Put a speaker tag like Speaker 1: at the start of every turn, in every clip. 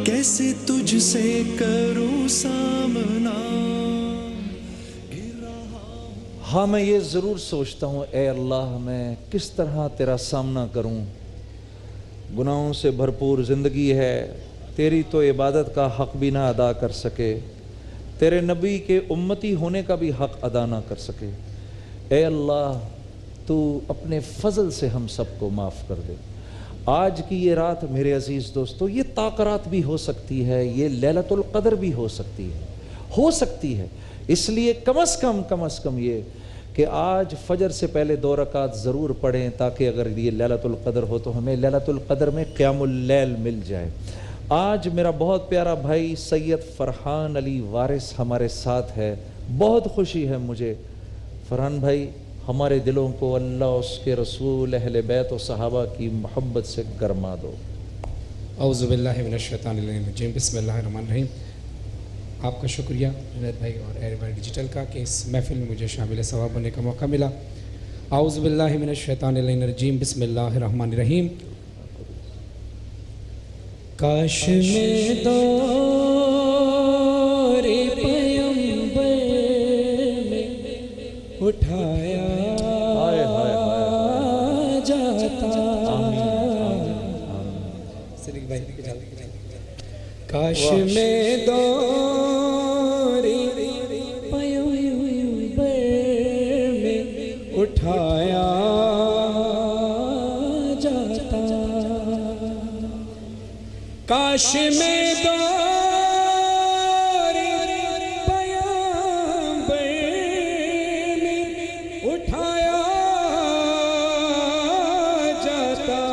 Speaker 1: कैसे तुझसे करूं सामना।
Speaker 2: हाँ, मैं ये ज़रूर सोचता हूँ, ए अल्लाह मैं किस तरह तेरा सामना करूँ। गुनाहों से भरपूर ज़िंदगी है, तेरी तो इबादत का हक़ भी ना अदा कर सके, तेरे नबी के उम्मती होने का भी हक़ अदा ना कर सके। ए अल्लाह, तू अपने फ़ज़ल से हम सबको माफ़ कर दे। आज की ये रात मेरे अज़ीज़ दोस्तों, ये ताक़रात भी हो सकती है, ये लैलतुल क़द्र भी हो सकती है। इसलिए कम अज़ कम ये कि आज फ़जर से पहले 2 रकात ज़रूर पढ़ें, ताकि अगर ये लैलतुल क़द्र हो तो हमें लैलतुल क़द्र में क़यामुल लैल मिल जाए। आज मेरा बहुत प्यारा भाई सैयद फ़रहान अली वारिस हमारे साथ है। बहुत खुशी है मुझे। फ़रहान भाई, हमारे दिलों को अल्लाह, उसके रसूल, अहले बैत और सहाबा की मोहब्बत से गरमा दो।
Speaker 3: औज़ु बिल्लाहि मिनश शैतानिर रजीम, बिस्मिल्लाहिर रहमानिर रहीम। आपका शुक्रिया जुनैद भाई और एयरवाइड डिजिटल का कि इस महफ़िल में मुझे शामिल सवाब होने का मौका मिला। औज़ु बिल्लाहि मिनश शैतानिर रजीम, बिस्मिल्लाहिर रहमानिर रहीम। काश में दौरे पैगंबर में उठाया जाता। काश में दौरे पैगंबर में उठाया जाता। काश में दौरे पैगंबर में उठाया जाता।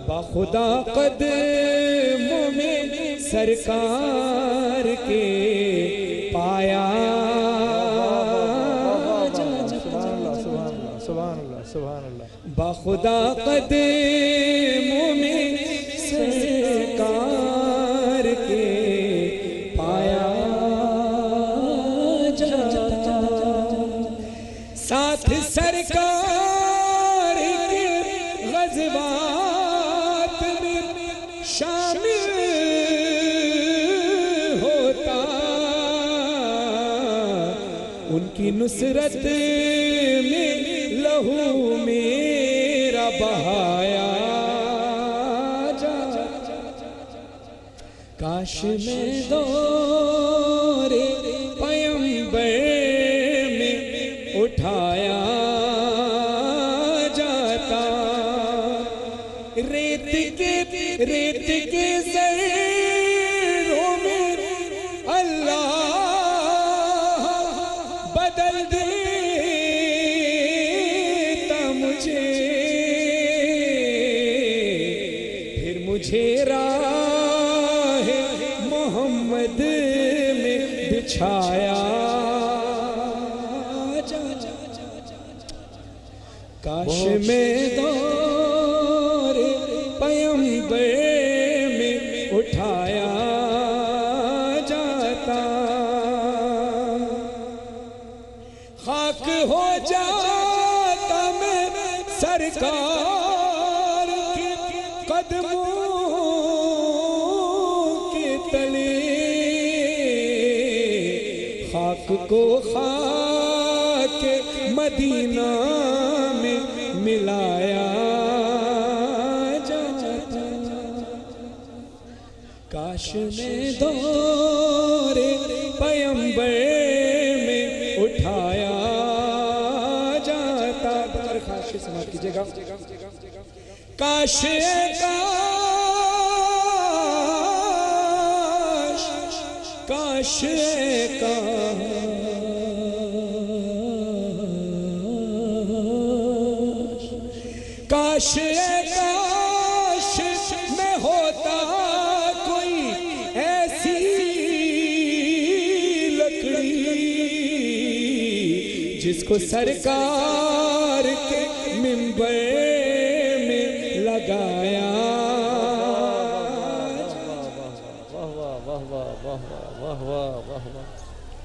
Speaker 3: बाखुदा कदमों में सरकार के पाया बाखुदा कदमों में सरकार के पाया जाता। साथ सरकार के ग़ज़वात में शामिल होता। उनकी नुसरत में लहू मेरा बहाया जाता। काश में दौरे पैगंबर में उठाया जाता। रेत के ज़र्रों में अल्लाह बदल देता मुझे, फिर मुझे राह मोहम्मद में बिछाया जाता। काश में दौरे पैगंबर में उठाया जाता। खाक हो जाता मैं सरकार के कदमों के तले। खाक को खाक मदीना में मिलाया जाता। काश में दौरे पैगंबर में उठाया जाता। खाश समाप्त कीजिएगा। काश काश काश काश में होता कोई ऐसी लकड़ी जिसको सरकार के मिंबर में लगाया।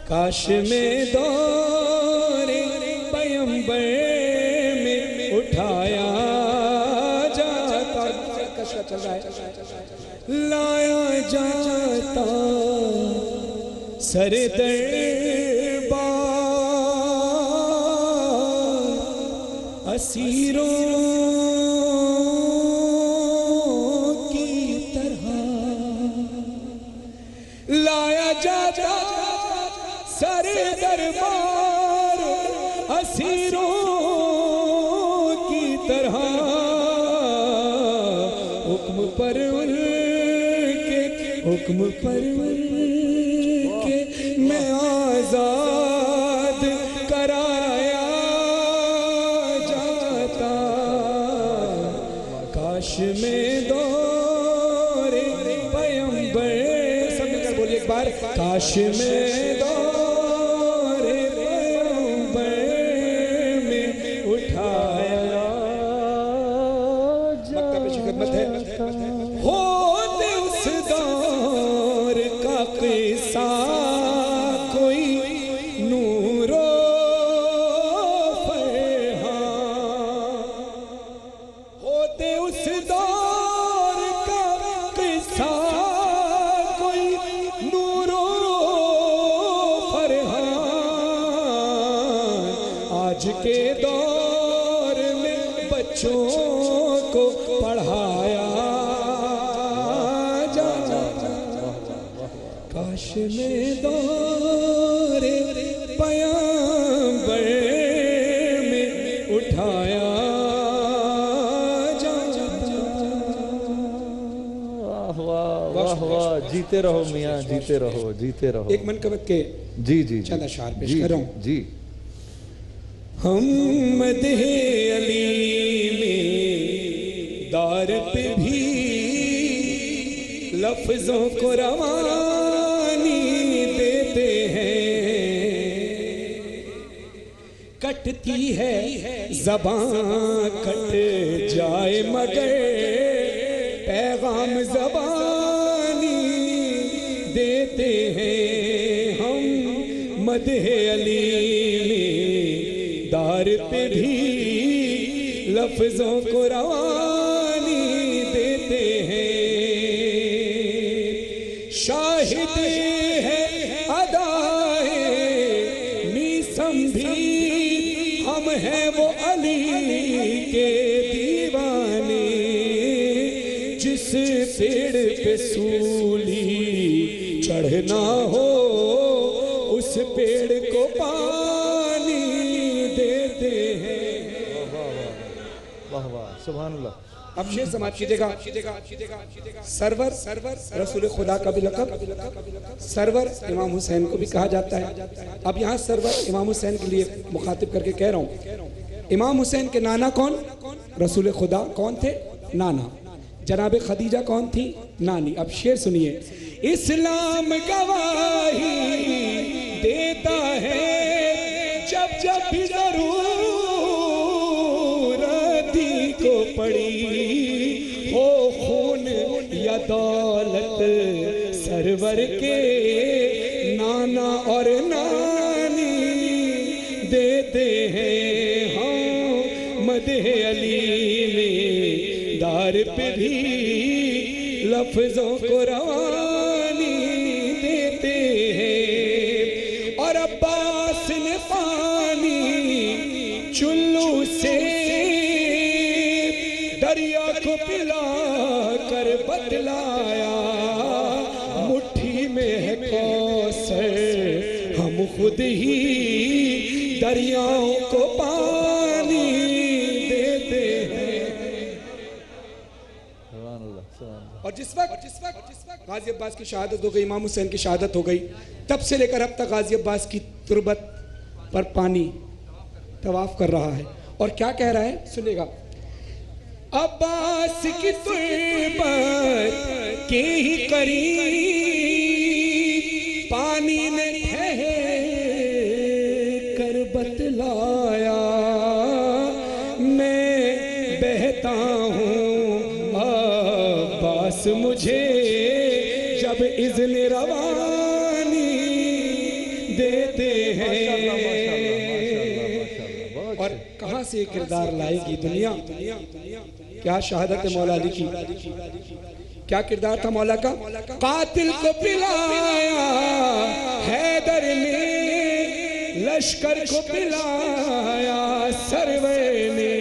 Speaker 3: काश में दौरे पैगंबर में उठाया जाता। चल रहा है।
Speaker 1: लाया जाता सर दरबार असीरों की तरह, लाया जाता सर दरबार असीरों की तरह, हुक्म पर उनके मैं आजाद कराया जाता। काश में दौरे पैगंबर,
Speaker 3: सब मिलकर बोलिए एक बार।
Speaker 1: काश में दौरे पैगंबर में उठाया
Speaker 3: खिदमत है।
Speaker 1: होते उस दौर का किस्सा कोई नूरो फरहान, होते उस दौर का किस्सा कोई नूरो फरहान। आज के दौर में बच्चों को पढ़ाया जाता। काश में दौरे पैगंबर में उठाया जाता।
Speaker 2: वाह वाह वाह वाह, जीते रहो मियाँ, जीते रहो, जीते रहो।
Speaker 3: एक मनकबत के
Speaker 2: जी जी
Speaker 3: चंद अशआर पेश
Speaker 2: जी
Speaker 3: कर रहा हूं।
Speaker 2: जी।
Speaker 1: हम मदहे अली में दार पे भी लफ्जों को रवानी देते हैं। कटती है ज़बान कट जाए मगर पैगाम ज़बानी देते हैं। हम मदहे अली में दार पे भी लफ्जों को रवानी देते हैं। शाहिद है अदाए मीसम भी, हम हैं वो अली के दीवाने। जिस पेड़ पे सूली चढ़ना हो उस पेड़ को पानी देते हैं।
Speaker 2: वाह वाह, सुभान अल्लाह।
Speaker 3: अब शेर समाप्त कीजिएगा। सरवर रसूल खुदा का भी लक़ब सरवर इमाम हुसैन को भी कहा जाता है। अब यहाँ सरवर इमाम हुसैन के लिए मुखातिब करके कह रहा हूँ, इमाम हुसैन के नाना कौन? रसूल खुदा कौन थे? नाना। जनाब खदीजा कौन थी? नानी। अब शेर सुनिए। इस्लाम गवाही देता है जब जब भी जरूरती को पड़ी हो, खून या दौलत सरवर के नाना और नानी देते हैं। हम मदहे अली में दार पे भी लफ्जों को रवानी देते हैं। और अब्बास ने पानी चुल्लू से दरिया को पिला कर बतलाया, मुट्ठी में है कौसर हम खुद ही दरियाओं को पानी देते हैं।
Speaker 2: सुभान अल्लाह, सुभान अल्लाह।
Speaker 3: और जिस वक्त गाजी अब्बास की शहादत हो गई, इमाम हुसैन की शहादत हो गई, तब से लेकर अब तक गाजी अब्बास की तुरबत पर पानी तवाफ कर रहा है। और क्या कह रहा है सुनिएगा।
Speaker 1: अब्बास की तुरबत के ही करीब पानी ने ठहर कर बतलाया, मैं बहता हूँ अब्बास मुझे जब इज़्न रवानी देते हैं।
Speaker 3: और कहाँ से किरदार लाएगी दुनिया। क्या शहादत है मौला अली की, क्या किरदार था मौला का। कातिल को पिलाया हैदर ने, लश्कर को पिलाया सरवर ने।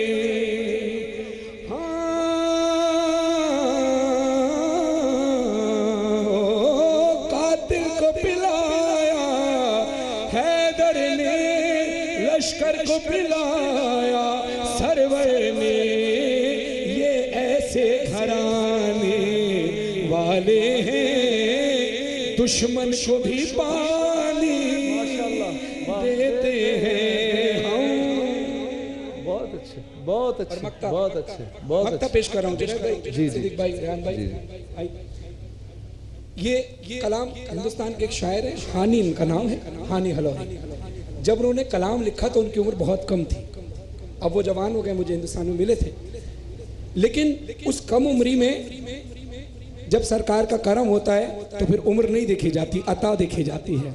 Speaker 3: लश्कर को पिलाया सरवर ने, ये ऐसे घराने वाले हैं दुश्मन को भी पानी देते हैं हम।
Speaker 2: बहुत अच्छे, बहुत अच्छे, बहुत अच्छे, बहुत
Speaker 3: मक्ता पेश कर रहा हूँ जी सिद्दीक भाई, रेहान भाई। ये कलाम हिंदुस्तान के एक शायर है, हानी इनका नाम है, हानी हलौरी। जब उन्होंने कलाम लिखा तो उनकी उम्र बहुत कम थी, अब वो जवान हो गए, मुझे हिंदुस्तान में मिले थे। लेकिन उस कम उम्री में जब सरकार का करम होता है तो फिर उम्र नहीं देखी जाती, अता देखी जाती है।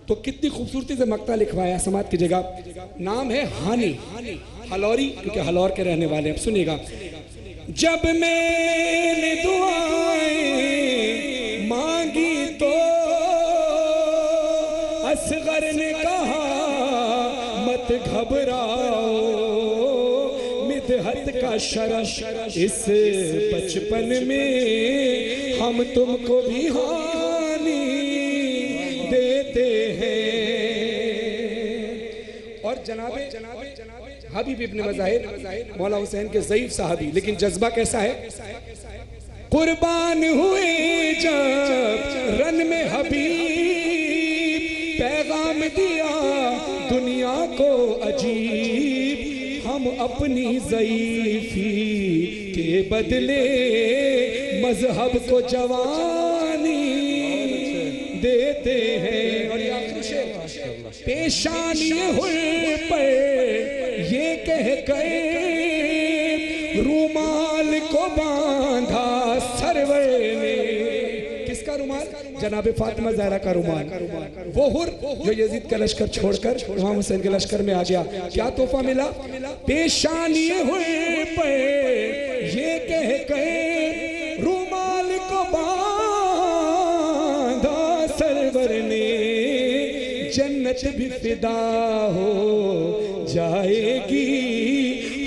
Speaker 3: तो कितनी खूबसूरती से मक्ता लिखवाया समाज की जगह। नाम है हानी हलौरी, क्योंकि हलौर के रहने वाले। अब सुनिएगा। जब मैंने दुआएं मांगी तो असगर ने कहा मत घबराओ, मिदहत का शरफ इस बचपन में हम तुमको भी हानि देते हैं। और जनाबे हबीब इब्न मज़ाहिर मौला हुसैन के ज़ईफ़ साहबी, लेकिन जज्बा कैसा है। कुर्बान हुए जब रन में हबीब, पैगाम दिया दुनिया को अजीब, हम अपनी ज़ईफ़ी के बदले मजहब को जवानी देते हैं। और पेशानी हुए पर ये कह गए रूमाल को बांधा सरवर ने। किसका रुमाल। जनाब फातिमा ज़हरा का रुमाल। वो हुर जो यजीद का लश्कर छोड़कर इमाम हुसैन के लश्कर में आ गया, क्या तोहफा मिला। पेशानी हुए पर ये कह गए रूमाल को बांधा सरवर ने, जन्नत भी फिदा हो जाएगी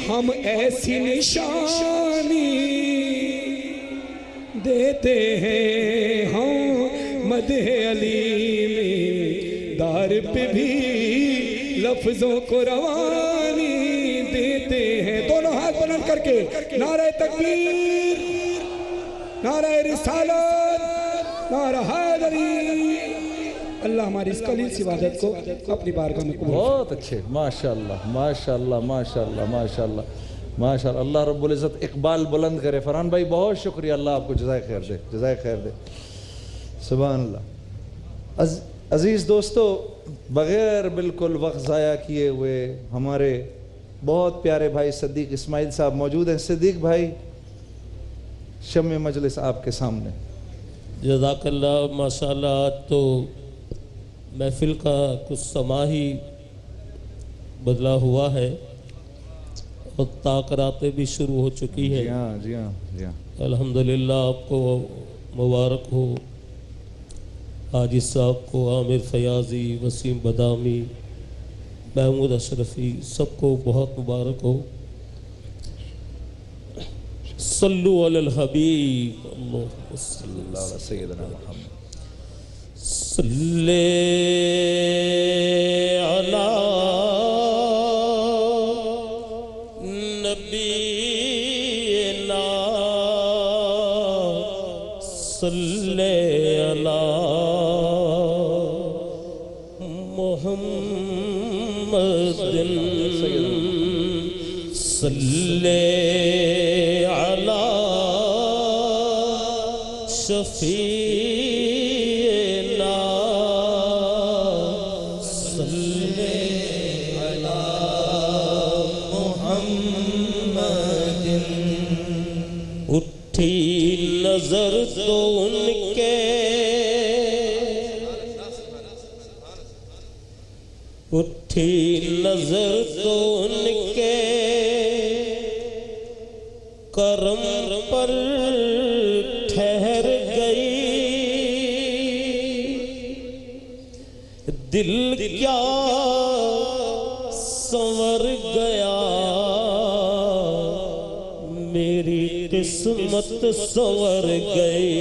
Speaker 3: हम ऐसी निशानी देते हैं। हम मदह अली में दार पे भी लफ्जों को रवानी देते हैं। दोनों हाथ बुलंद करके नारे तकबीर, नारे रिसालत, नारा हैदरी। अल्लाह हमारी इस कलील सी इबादत को अपनी बारगाह में कबूल।
Speaker 2: बहुत अच्छे, माशाअल्लाह माशाअल्लाह माशाअल्लाह माशाअल्लाह माशाअल्लाह। अल्लाह रब्बुल इज़्ज़त इकबाल बुलंद करे। फरहान भाई बहुत शुक्रिया, अल्लाह आपको जज़ाए खैर दे, जज़ाए खैर दे। सुभान अल्लाह। अज़ीज़ दोस्तों, बग़ैर बिल्कुल वक्त ज़ाया किए हुए हमारे बहुत प्यारे भाई सिद्दीक इस्माइल साहब मौजूद हैं। सिद्दीक भाई, शम्मे मजलिस आपके सामने।
Speaker 1: जज़ाकल्लाह। माशाअल्लाह, तो महफिल का कुछ समा ही बदला हुआ है और ताकरातें भी शुरू हो चुकी है।
Speaker 2: जी हाँ, जी हाँ, जी हाँ।
Speaker 1: अल्हम्दुलिल्लाह, आपको मुबारक हो। हाजी साहब को, आमिर फयाजी, वसीम बदामी, महमूद अशरफी, सबको बहुत मुबारक हो। सल्लु अलल हबीब
Speaker 2: सल्लल्लाहु अलैहि सय्यदना मुहम्मद।
Speaker 1: सल्ले अला नबीना, सल्ले अला मुहम्मदिन, सल्ले अला शफी नजर तो उनके उठी नजर तो उनके करम पर ठहर गई, दिल क्या संवर गया, मेरी किस्मत संवर गई।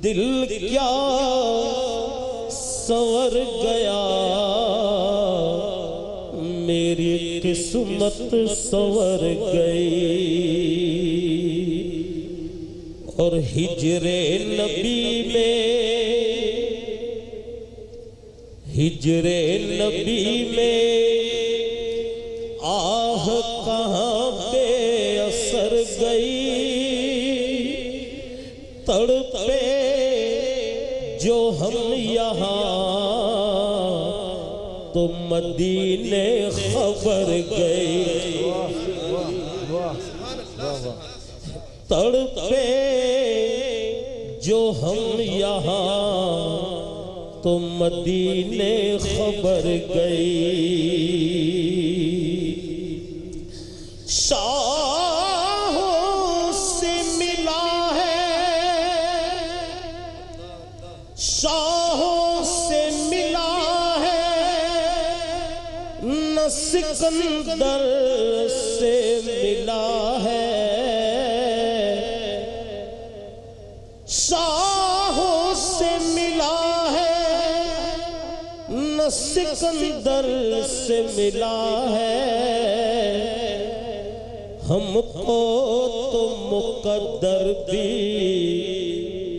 Speaker 1: दिल क्या संवर गया, मेरी किस्मत संवर गई। और हिजरे नबी में, हिजरे नबी में आह कहाँ बेअसर गई, तड़पे जो हम यहाँ तो मदीने खबर गई। तड़पे जो हम यहाँ तो मदीने खबर गई। शाहों से मिला है, शाहों से मिला है, न सिकंदर से मिला है। शाहों से मिला है, न सिकंदर से मिला है। हमको तो मुकद्दर भी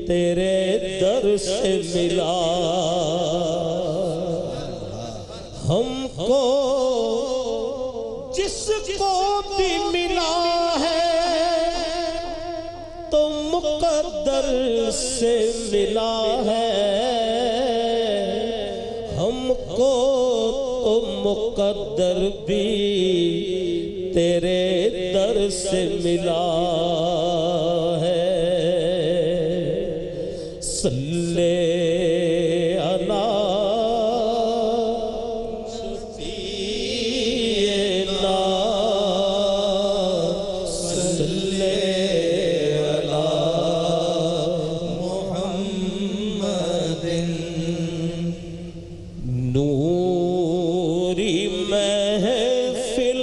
Speaker 1: तेरे दर से मिला। हमको जिसको भी मिला है तो मुकद्दर से मिला है। हमको तो मुकद्दर भी तेरे दर से मिला है। सल्ले अला सफीना, सल्ले अला मुहम्मदिन, नूरी महफिल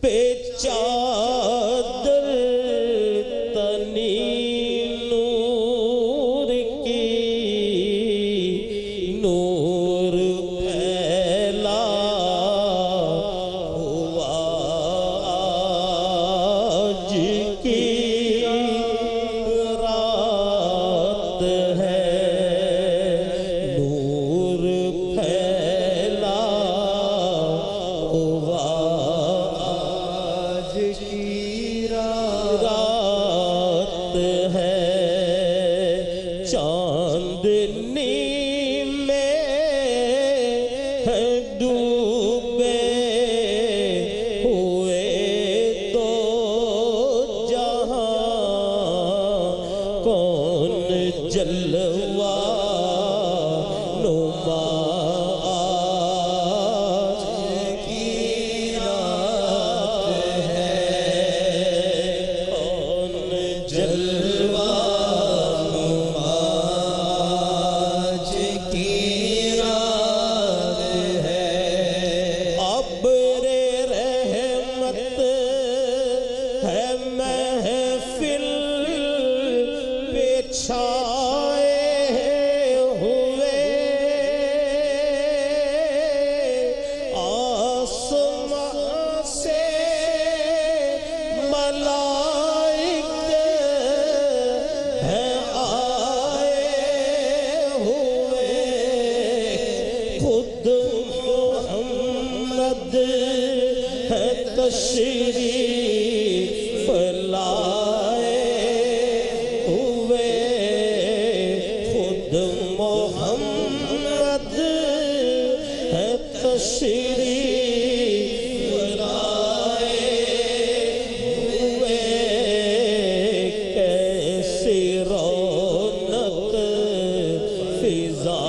Speaker 1: पे चादर तनी नूर की, नूर फैला हुआ आज की रात है। नूर फैला हुआ रात है। चांदनी में है डूबे हुए दो जहां, कौन जलवा नुमा आज की रात है। जलवा आज की रात है। अब्रे रहमत है महफिल पे छाए हुए, आसमां से मलाइके हैं आए हुए। खुद मोहम्मद है तशरीफ लाए हुए। खुद मोहम्मद है तशरीफ लाए हुए। कैसी रौनक फिजा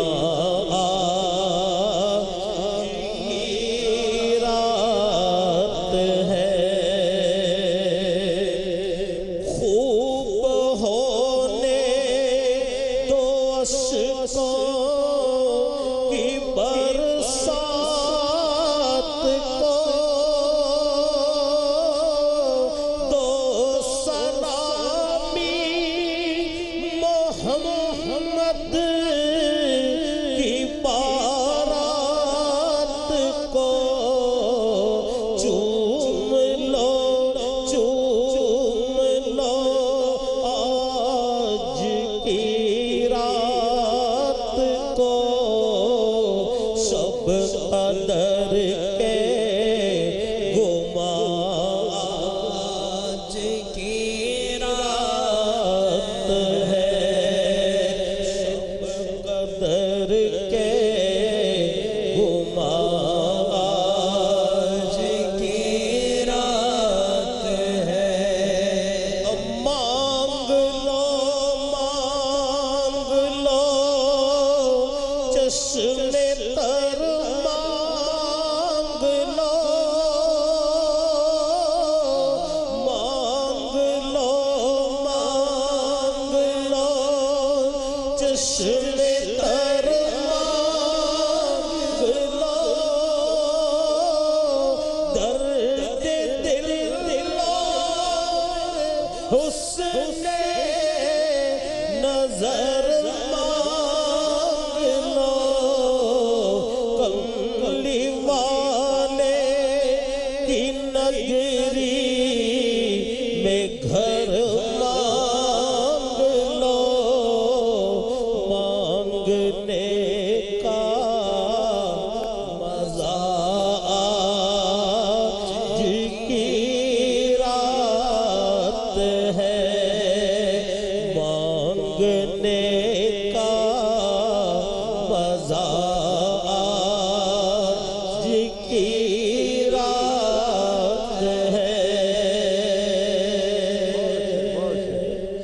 Speaker 1: की रात है।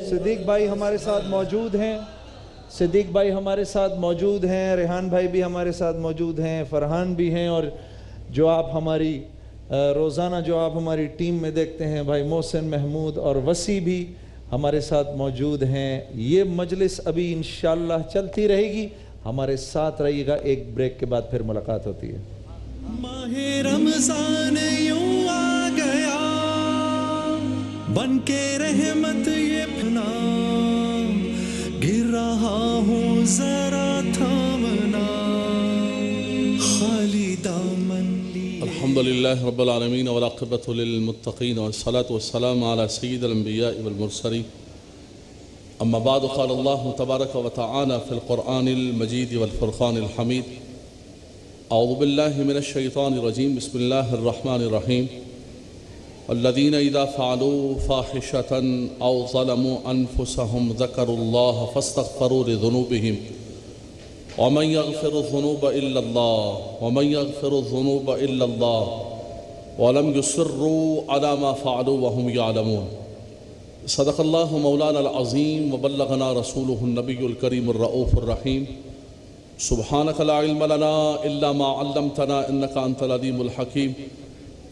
Speaker 2: सिद्दीक भाई हमारे साथ मौजूद हैं, सिद्दीक भाई हमारे साथ मौजूद हैं, रेहान भाई भी हमारे साथ मौजूद हैं, फरहान भी हैं, और जो आप हमारी रोज़ाना जो आप हमारी टीम में देखते हैं भाई मोहसिन, महमूद और वसी भी हमारे साथ मौजूद हैं। ये मजलिस अभी इंशाअल्लाह चलती रहेगी, हमारे साथ रहिएगा। एक ब्रेक के बाद फिर मुलाकात होती है।
Speaker 4: माहे रमजान यूं आ गया बन के रहमत ये फना, गिर रहा हूँ जरा थामना खाली दामन।
Speaker 5: अल्हम्दुलिल्लाह रब्बिल आलमीन वल आक़िबतु लिल मुत्तक़ीन वस्सलातु वस्सलामु अला सय्यिदिल अंबिया वल मुरसलीन। अम्मा बाद क़ाल अल्लाहु तबारक व तआला फ़िल क़ुरआनिल मजीद वल फ़ुरक़ानिल हमीद। अऊज़ु बिल्लाहि मिनश शैतानिर रजीम। बिस्मिल्लाहिर रहमानिर रहीम। वल्लज़ीना इज़ा फ़अलू फ़ाहिशतन औ ज़लमू अनफुसहुम ज़करुल्लाह फ़स्तग़फ़रू लिज़ुनूबिहिम वमन यग़फ़िरुज़्ज़ुनूब इल्लल्लाह वमन यग़फ़िरुज़्ज़ुनूब इल्लल्लाह वलम युसिर्रू अला मा फ़अलू वहुम यअलमून। सदक़ल्लाहु मौलाना अल-अज़ीम व बल्लगना रसूलुहुन नबियुल करीमुर रऊफ़ुर रहीम। सुब्हानक ला इल्म लना इल्ला मा अल्लमतना इन्नका अंतल अलीमुल हकीम।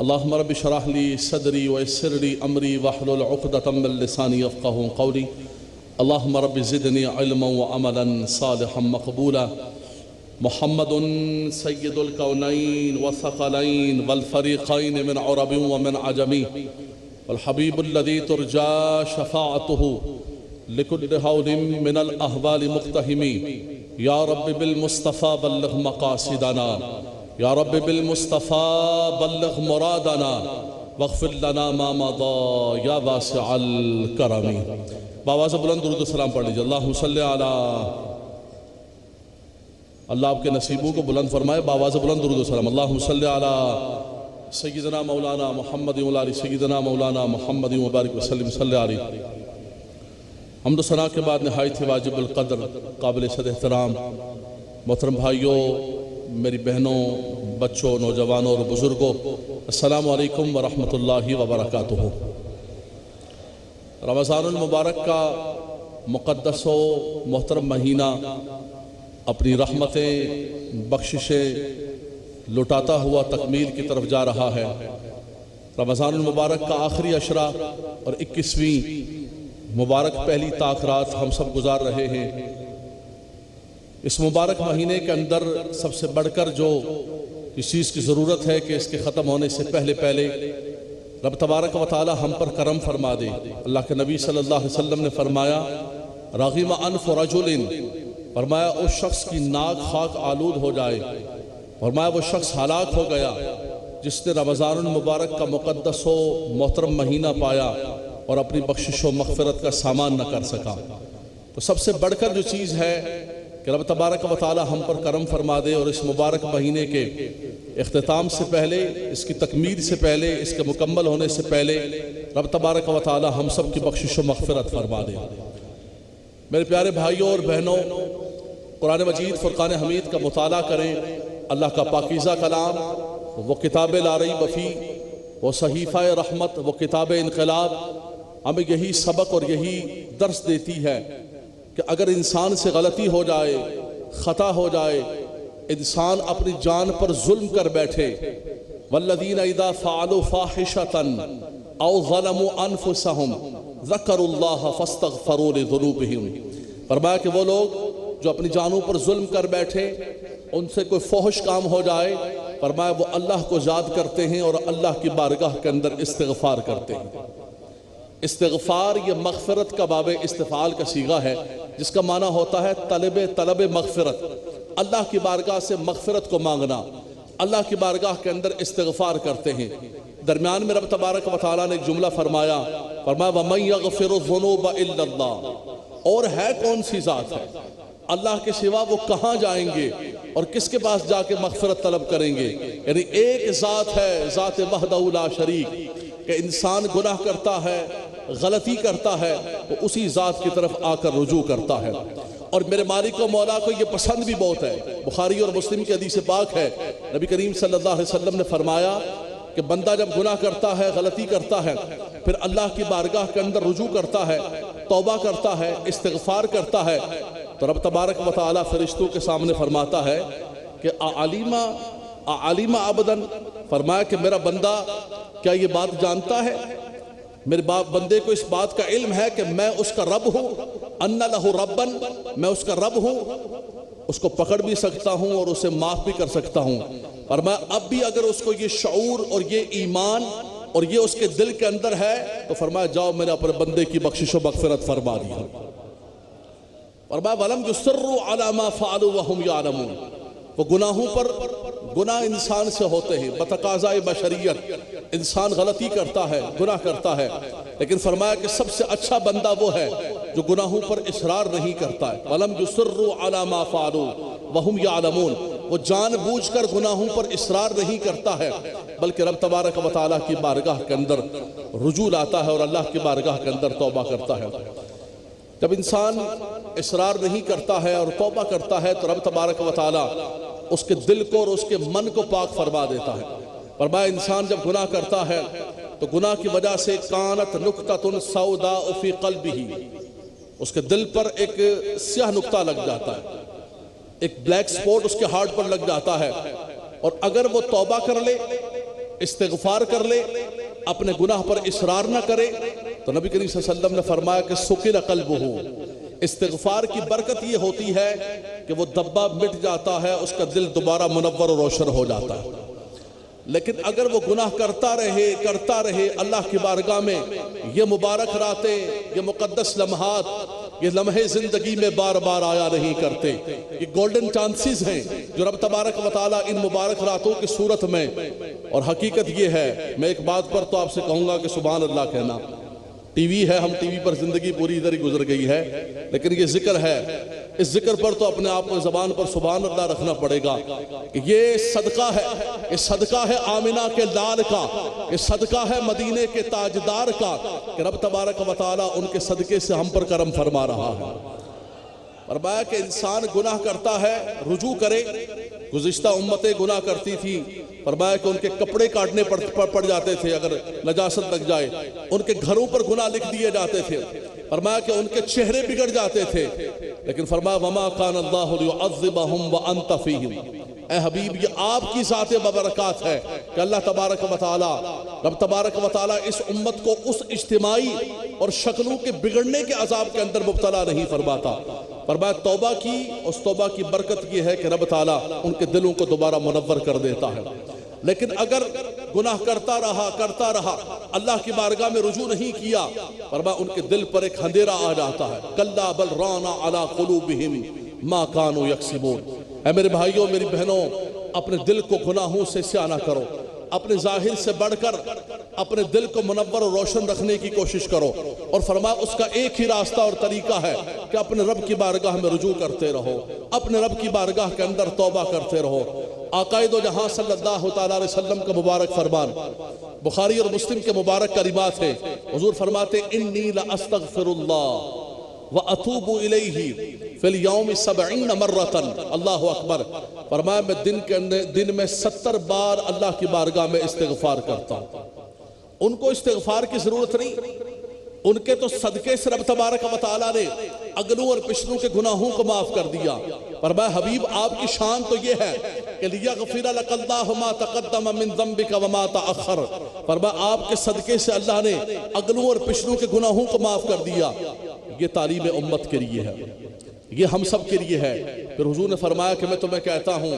Speaker 5: अल्लाहुम्मा रब्बि शरह ली सदरी व यस्सिर ली अमरी वहलुल उक़दतम मिन लिसानी यफ़क़हू क़ौली। अल्लाहुम्मा रब्बि ज़िदनी इल्मन व अमलन सालिहन मक़बूला। मुहम्मदुन सय्यिदुल कौनैन व सक़लैन वल फ़रीक़ैन मिन अरबिन व मिन अजमी वल हबीबुल्लज़ी तुरजा शफ़ाअतुहु लिकुल्लि हौलिन मिनल अहवालि मुक़्तहिमी। या रब्बि बिल मुस्तफ़ा बल्लिग़ मक़ासिदना, या रब्बि बिल मुस्तफ़ा बल्लिग़ मुरादना वग़फ़िर लना मा मदा या वासिअल करमी। बाबा से बुलंद दुरूद सलाम पढ़ लीजिए। अल्लाहुम्मा सल्लि अला, अल्लाह आपके नसीबों को बुलंद फरमाए। बाबा से बुलंद दुरूद सलाम। अल्लाहुम्मा सल्लि अला सय्यिदना मौलाना मुहम्मद व अला सय्यिदना मौलाना मुहम्मद व बारिक व सल्लिम सल्लि अलैहि। हम्द सना के बाद नहायत वाजिबुल क़द्र काबिल सद एहतराम मोहतरम भाइयों, मेरी बहनों, बच्चों, नौजवानों और बुज़ुर्गों, अस्सलामु अलैकुम व रहमतुल्लाहि व बरकातुहू। रमज़ानुल मुबारक का मुक़द्दस व मोहतरम महीना अपनी रहमतें, बख्शिशें लुटाता हुआ तकमील की तरफ जा रहा है। रमज़ानुल मुबारक का आखिरी अशरा और 21वीं मुबारक पहली ताक़रात हम सब गुजार रहे हैं। इस मुबारक महीने के अंदर सबसे बढ़कर जो इस चीज़ की ज़रूरत है कि इसके ख़त्म होने से पहले पहले रब तबारक व तआला हम पर करम फरमा दे। अल्लाह के नबी सल्लल्लाहु अलैहि वसल्लम ने फरमाया, रग़िम अनफ़ु रजुलिन, फरमाया उस शख्स की नाक खाक आलूद हो जाए, फरमाया वो शख्स हलाक हो गया जिसने रमज़ानुल मुबारक का मुक़द्दस व मोहतरम महीना पाया और अपनी बख्शिश व मग़फ़िरत का सामान न कर सका। तो सबसे बढ़कर जो चीज़ है कि रब तबारक व तआला हम पर करम फरमा दे और इस मुबारक महीने के इख्तिताम से पहले, इसकी तकमील से पहले, इसके मुकम्मल होने से पहले रब तबारक व तआला हम सब की बख्शिश व मग़फ़िरत फरमा दे। मेरे प्यारे भाइयों और बहनों, कुरान मजीद फ़ुरक़ान हमीद का मुताला करें। अल्लाह का पाकीज़ा कलाम, वो किताब ला रैब फ़ी, वो सहीफ़ा रहमत, वो किताब इनक़लाब हमें यही सबक और यही दर्स देती है कि अगर इंसान से गलती हो जाए, ख़ता हो जाए, इंसान अपनी जान पर जुल्म कर बैठे, वल्लज़ीना इज़ा फ़अलू फ़ाहिशतन औ ज़लमू अनफुसहुम ज़करुल्लाह फ़स्तग़फ़रू लिज़ुनूबिहिम। फरमाया कि वो लोग जो अपनी जानों पर जुल्म कर बैठे, उनसे कोई फ़ोहश काम हो जाए, फरमाया वो अल्लाह को याद करते हैं और अल्लाह की बारगाह के अंदर इस्तिग़फ़ार करते हैं। इस्तिग़फ़ार ये मग़फ़िरत का बाब इस्तिफ़ाल का सीगा है, जिसका माना होता है तलब मग़फ़िरत। अल्लाह की बारगाह से मग़फ़िरत को मांगना, अल्लाह की बारगाह के अंदर इस्तिग़फ़ार करते हैं। दरमियान में रब तबारक व तआला ने एक जुमला फरमाया, वमन यग़फ़िरुज़्ज़ुनूब इल्लल्लाह, और है कौन सी ज़ात है अल्लाह के सिवा, वो कहाँ जाएंगे और किसके पास जाके मग़फ़िरत तलब करेंगे। यानी एक ज़ात है, ज़ात वहदहू ला शरीक, कि इंसान गुनाह करता है, गलती करता है, तो उसी ज़ात की तरफ आकर रुजू करता है। और मेरे मालिक को मौला को ये पसंद भी बहुत है। बुखारी और मुस्लिम की हदीस पाक है, नबी करीम सल्लल्लाहु अलैहि वसल्लम ने फरमाया कि बंदा जब गुनाह करता है, गलती करता है, फिर अल्लाह की बारगाह के अंदर रुजू करता है, तौबा करता है, इस्तिग़फ़ार करता है, तो रब तबारक व तआला फरिश्तों के सामने फरमाता है कि आलिमा अबदन, फरमाया कि मेरा बंदा क्या ये बात जानता है, मेरे बंदे को इस बात का इल्म है कि मैं उसका रब हूँ, अन्ना लहु रब्बन, मैं उसका रब हूँ, उसको पकड़ भी सकता हूँ और उसे माफ़ भी कर सकता हूँ। और मैं अब भी अगर उसको ये शऊर और ये ईमान और ये उसके दिल के अंदर है तो फरमाया जाओ मेरे अपने बंदे की बख्शिश व मग़फ़िरत फरमा दी। फरमाया वलम युसर्रु अला मा फ़अलू व हुम यालमून, वो गुनाहों पर, गुनाह इंसान से होते हैं, बतकाज़ाए बशरियत इंसान गलती करता है, गुनाह करता है, लेकिन फरमाया कि सबसे अच्छा बंदा वो है जो गुनाहों पर इसरार नहीं करता है। वलम युसर्रु अला मा फ़अलू व हुम यालमून, वो जानबूझकर गुनाहों पर इसरार नहीं करता है, बल्कि रब तबारक व तआला की बारगाह के अंदर रुजू लाता है और अल्लाह की बारगाह के अंदर तौबा करता है। जब इंसान इसरार नहीं करता है और तौबा करता है तो रब तबारक व तआला उसके दिल को और उसके मन को पाक फरमा देता है। फरमाया इंसान जब गुनाह करता है तो गुनाह की वजह से कानत नुक्ततुन सौदा फी क़ल्बिही, उसके दिल पर एक स्याह नुक्ता लग जाता है, एक ब्लैक स्पॉट उसके हार्ट पर लग जाता है, और अगर वो तौबा कर ले, इस्तिग़फ़ार कर ले, अपने गुनाह पर इसरार न करे तो नबी करीम सल्लल्लाहु अलैहि वसल्लम ने फरमाया कि सुकिल क़ल्बुहु, इस्तिग़फ़ार की बरकत ये होती है कि वो दब्बा मिट जाता है, उसका दिल दोबारा मुनव्वर और रोशन हो जाता है। लेकिन अगर वो गुनाह करता रहे अल्लाह की बारगाह में ये मुबारक रातें, ये मुक़द्दस लम्हात, ये लम्हे ज़िंदगी में बार बार आया नहीं करते, ये गोल्डन चांसेस हैं जो रब तबारक व तआला इन मुबारक रातों की सूरत में, और हकीकत ये है, मैं एक बात पर तो आपसे कहूँगा कि सुभान अल्लाह कहना, टीवी है, हम टीवी पर जिंदगी पूरी इधर ही गुजर गई है, लेकिन ये जिक्र है, इस जिक्र पर तो अपने आप को ज़बान पर सुभान अल्लाह रखना पड़ेगा कि ये सदका है, ये सदका है आमिना के लाल का, ये सदका है मदीने के ताजदार का कि रब तबारक व तआला उनके सदके से हम पर करम फरमा रहा है। फरमाया कि इंसान गुनाह करता है, रुजू करे। गुज़िश्ता उम्मतें गुनाह करती थी, फरमाया कि उनके कपड़े काटने पड़ जाते थे अगर नजासत लग जाए, उनके घरों पर गुनाह लिख दिए जाते थे, फरमाया कि उनके चेहरे बिगड़ जाते थे, लेकिन फरमाया वमा कान अल्लाहु लियुअज़्ज़िबहुम व अंत फ़ीहिम, ए हबीब ये आपकी ज़ात बबरकात है कि अल्लाह तबारक व तआला, रब तबारक व तआला इस उम्मत को उस इज्तिमाई और शक्लों के बिगड़ने के अजाब के अंदर मुब्तला नहीं फरमाता। फरमाया तौबा की, उस तौबा की बरकत ये है कि रब तआला उनके दिलों को दोबारा मुनव्वर कर देता है। लेकिन अगर गुनाह करता रहा अल्लाह की बारगाह में रुजू नहीं किया, फरमाया उनके दिल पर एक अंधेरा आ जाता है। कल्ला बल राना अला कुलूबिहिम मा कानू यक्सिबून। ऐ मेरे भाइयों मेरी बहनों, अपने दिल को गुनाहों से स्याना करो, अपने जाहिर से बढ़कर अपने दिल को मुनव्वर और रोशन रखने की कोशिश करो, और फरमाया उसका एक ही रास्ता और तरीका है कि अपने रब की बारगाह में रुजू करते रहो, अपने रब की बारगाह के अंदर तौबा करते रहो। आकाए दो जहां सल्लल्लाहु तआला अलैहि वसल्लम का मुबारक फरमान बुखारी और मुस्लिम के मुबारक कलिमात है। हुजूर फरमाते इन्नी ला अस्तगफिरुल्लाह व अतूबु इलैहि फिल यौम 70 मर्रतन। अल्लाहु अकबर। फरमाया मैं दिन में 70 बार अल्लाह की बारगाह में इस्तिग़फ़ार करता हूँ। उनको इस्तिग़फ़ार की जरूरत नहीं, उनके तो सदके से रब तबारक व तआला ने अगलों और पिछलों के गुनाहों को माफ कर दिया। फरमाया हबीब आपकी शान तो ये है कि लियग़फ़िर लकल्लाहु मा तक़द्दम मिन ज़ंबिका व मा तअख़्ख़र। फरमाया आपके सदके से अल्लाह ने अगलों और पिछलों के गुनाहों को माफ कर दिया। ये तालीम उम्मत के लिए है, ये हम सब के लिए है। फिर हुजूर ने फरमाया कि मैं तुम्हें कहता हूँ,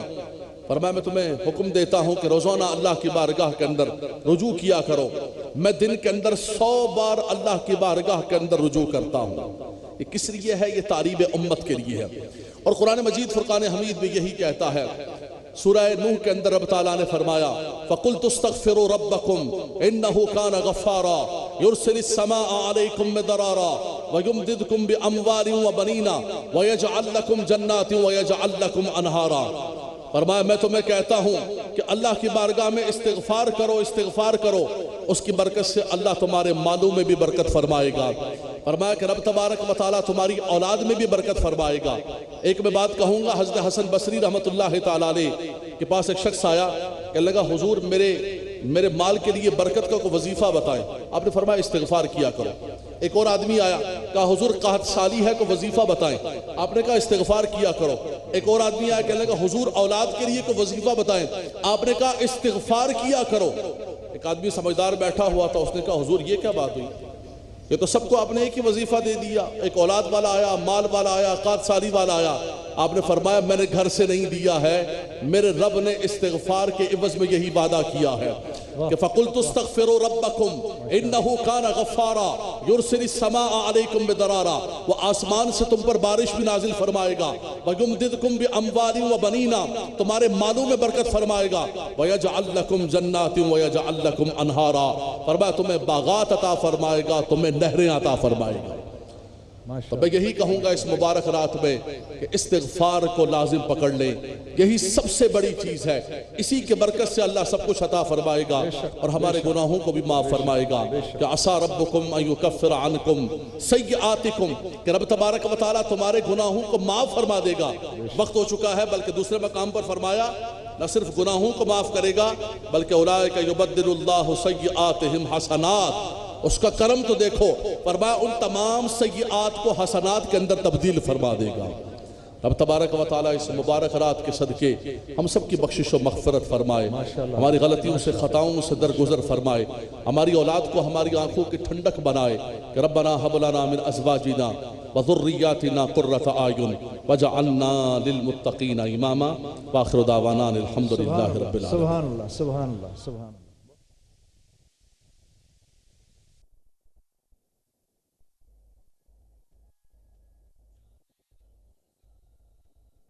Speaker 5: फरमाया मैं तुम्हें हुक्म देता हूँ कि रोज़ाना अल्लाह की बारगाह के अंदर रुजू किया करो। मैं दिन के अंदर 100 बार अल्लाह की बारगाह के अंदर रुजू करता हूँ। ये किस लिए है? ये तारीब उम्मत के लिए है। और कुरान मजीद फुरकान हमीद में यही कहता है। सूरह नूह के अंदर रब ताला ने फरमाया फ़कुल तुस्तग़फ़िरू रब्बकुम इन्नहु कान गफ़्फ़ारा युरसिलिस समाअ अलैकुम मिदरारा व युमदिदकुम बिअमवालिन व बनीना व यजअल लकुम जन्नातिन व यजअल लकुम अनहारा। फरमाया मैं तुम्हें कहता हूँ कि अल्लाह की बारगाह में इस्तिग़फ़ार करो, उसकी बरकत से अल्लाह तुम्हारे मालों में भी बरकत फरमाएगा। फरमाया कि रब तबारक व तआला तुम्हारी औलाद में भी बरकत फरमाएगा। एक मैं बात कहूँगा, हज़रत हसन बसरी रहमतुल्लाह तआला अलैह के पास एक शख्स आया, कहने लगा हुजूर मेरे माल के लिए बरकत का कोई वजीफा बताएं। आपने फरमाया इस्तिग़फ़ार किया करो। एक और आदमी आया, कहा हुजूर कहत साली है, कोई वजीफा बताएं। आपने कहा इस्तिग़फ़ार किया करो। एक और आदमी आया, कहने लगा हुजूर औलाद के लिए कोई वजीफा बताएं। आपने कहा इस्तिग़फ़ार किया करो। एक आदमी समझदार बैठा हुआ था, उसने कहा हुजूर ये क्या बात हुई, ये तो सबको आपने एक ही वजीफा दे दिया। एक औलाद वाला आया, माल वाला आया, कात साली वाला आया। आपने फरमाया मैंने घर से नहीं दिया है, मेरे रब ने इस्तिग़फ़ार के इवज़ में यही वादा किया है कि फ़क़ुल्तु अस्तग़फ़िरू रब्बकुम इन्नहु काना गफ़्फ़ारा युरसिलिस समाअ अलैकुम बिदरारा। वो आसमान से तुम पर बारिश भी नाजिल फरमाएगा। व युमदिदकुम बिअम्वालिन व बनीना, तुम्हारे मालों में बरकत फरमाएगा। व यजअल लकुम जन्नातिन व यजअल लकुम अनहारा, फरमाया तुम्हें बागात अता फरमाएगा, तुम्हें नहरें अता फरमाएगा। तो मैं यही कहूँगा इस मुबारक रात में कि इस्तिग़फ़ार को लाजिम पकड़ लें, यही सबसे बड़ी चीज़ है। इसी के बरकत से अल्लाह सब कुछ अता फरमाएगा और हमारे गुनाहों को भी माफ़ फरमाएगा। कि असा रब्बुकुम अन युकफ्फिर अन्कुम सय्यआतिकुम, कि रब तबारक व तआला तुम्हारे गुनाहों को माफ़ फरमा देगा। वक्त हो चुका है, बल्कि दूसरे मकाम पर फरमाया न सिर्फ गुनाहों को माफ़ करेगा बल्कि उलाइका युबद्दिलुल्लाहु सय्यआतिहिम हसनात, उसका करम तो देखो, फरमाया उन तमाम सय्यात को हसनात के अंदर तब्दील फरमा देगा। रब तबारक व तआला इस मुबारक रात के सदके हम सब की बख्शिश व मग़फ़िरत फरमाए, हमारी गलतियों से ख़ताओं से दरगुजर फरमाए, हमारी औलाद को हमारी आँखों की ठंडक बनाए। कि रब्बना हब लना मिन अज़वाजिना व ज़ुर्रिय्यातिना क़ुर्रता आयुन वजअलना लिलमुत्तक़ीना इमामा। व आख़िरु दावाना अनिल हम्दुलिल्लाहि रब्बिल आलमीन।
Speaker 2: सुभान अल्लाह, सुभान अल्लाह, सुभान।